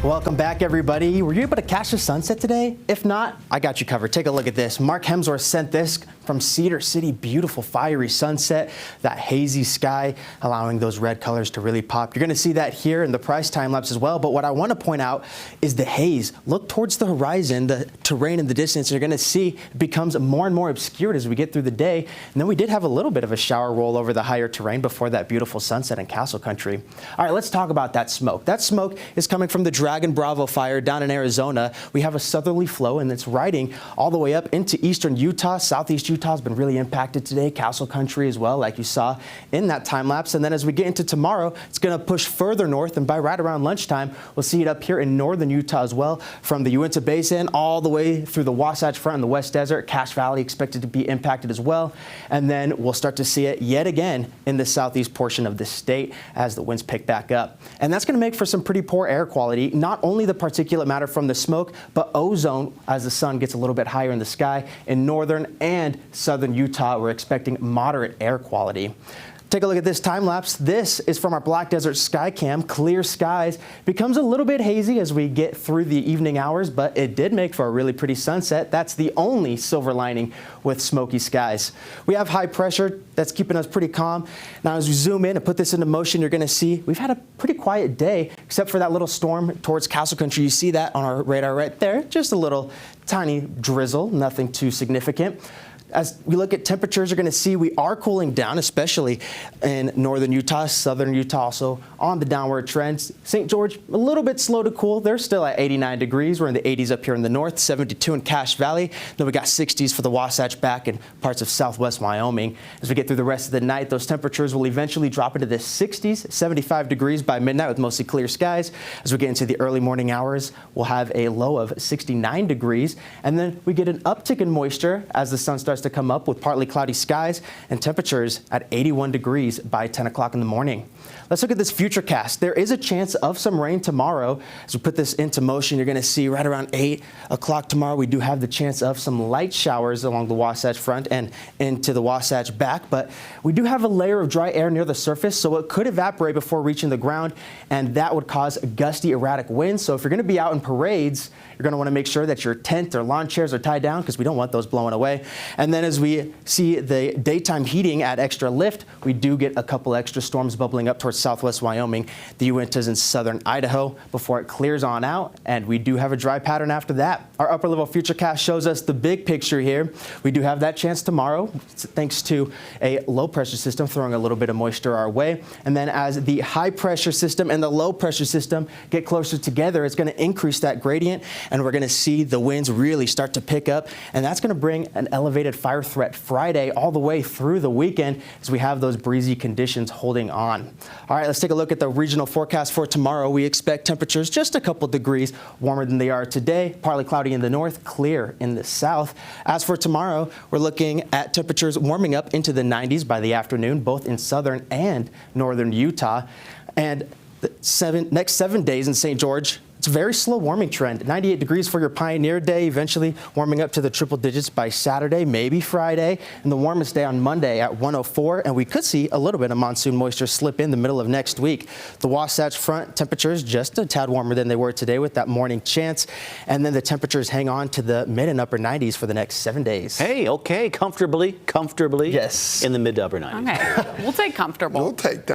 Welcome back, everybody. Were you able to catch the sunset today? If not, I got you covered. Take a look at this. Mark Hemsworth sent this from Cedar City. Beautiful, fiery sunset, that hazy sky, allowing those red colors to really pop. You're going to see that here in the price time lapse as well. But what I want to point out is the haze. Look towards the horizon, the terrain in the distance. And you're going to see it becomes more and more obscured as we get through the day. And then we did have a little bit of a shower roll over the higher terrain before that beautiful sunset in Castle Country. All right, let's talk about that smoke. That smoke is coming from the Dragon Bravo fire down in Arizona. We have a southerly flow, and it's riding all the way up into eastern Utah. Southeast Utah has been really impacted today. Castle Country as well, like you saw in that time lapse. And then as we get into tomorrow, it's going to push further north, and by right around lunchtime, we'll see it up here in northern Utah as well, from the Uintas Basin all the way through the Wasatch Front and the West Desert. Cache Valley expected to be impacted as well. And then we'll start to see it yet again in the southeast portion of the state as the winds pick back up. And that's going to make for some pretty poor air quality, not only the particulate matter from the smoke, but ozone as the sun gets a little bit higher in the sky. In northern and southern Utah, we're expecting moderate air quality. Take a look at this time lapse. This is from our Black Desert Sky Cam. Clear skies. Becomes a little bit hazy as we get through the evening hours, but it did make for a really pretty sunset. That's the only silver lining with smoky skies. We have high pressure that's keeping us pretty calm. Now, as we zoom in and put this into motion, you're going to see we've had a pretty quiet day, except for that little storm towards Castle Country. You see that on our radar right there. Just a little tiny drizzle, nothing too significant. As we look at temperatures, you're going to see we are cooling down, especially in northern Utah, southern Utah also on the downward trend. St. George, a little bit slow to cool. They're still at 89 degrees. We're in the 80s up here in the north, 72 in Cache Valley. Then we got 60s for the Wasatch back in parts of southwest Wyoming. As we get through the rest of the night, those temperatures will eventually drop into the 60s, 75 degrees by midnight with mostly clear skies. As we get into the early morning hours, we'll have a low of 69 degrees. And then we get an uptick in moisture as the sun starts to come up with partly cloudy skies and temperatures at 81 degrees by 10 o'clock in the morning. Let's look at this futurecast. There is a chance of some rain tomorrow. As we put this into motion, you're going to see right around 8 o'clock tomorrow, we do have the chance of some light showers along the Wasatch Front and into the Wasatch back. But we do have a layer of dry air near the surface, so it could evaporate before reaching the ground, and that would cause gusty, erratic winds. So if you're going to be out in parades, you're going to want to make sure that your tent or lawn chairs are tied down, because we don't want those blowing away. And then as we see the daytime heating at extra lift, we do get a couple extra storms bubbling up towards southwest Wyoming, the Uintas in southern Idaho before it clears on out, and we do have a dry pattern after that. Our upper level futurecast shows us the big picture here. We do have that chance tomorrow thanks to a low pressure system throwing a little bit of moisture our way. And then as the high pressure system and the low pressure system get closer together, it's going to increase that gradient, and we're going to see the winds really start to pick up, and that's going to bring an elevated fire threat Friday all the way through the weekend as we have those breezy conditions holding on. All right, let's take a look at the regional forecast for tomorrow. We expect temperatures just a couple degrees warmer than they are today. Partly cloudy in the north, clear in the south. As for tomorrow, we're looking at temperatures warming up into the 90s by the afternoon, both in southern and northern Utah. And the next 7 days in St. George, it's a very slow warming trend. 98 degrees for your Pioneer Day, eventually warming up to the triple digits by Saturday, maybe Friday, and the warmest day on Monday at 104. And we could see a little bit of monsoon moisture slip in the middle of next week. The Wasatch Front temperatures just a tad warmer than they were today with that morning chance. And then the temperatures hang on to the mid and upper 90s for the next 7 days. Hey, okay, comfortably. Yes. In the mid to upper 90s. Okay, we'll take comfortable. We'll take that.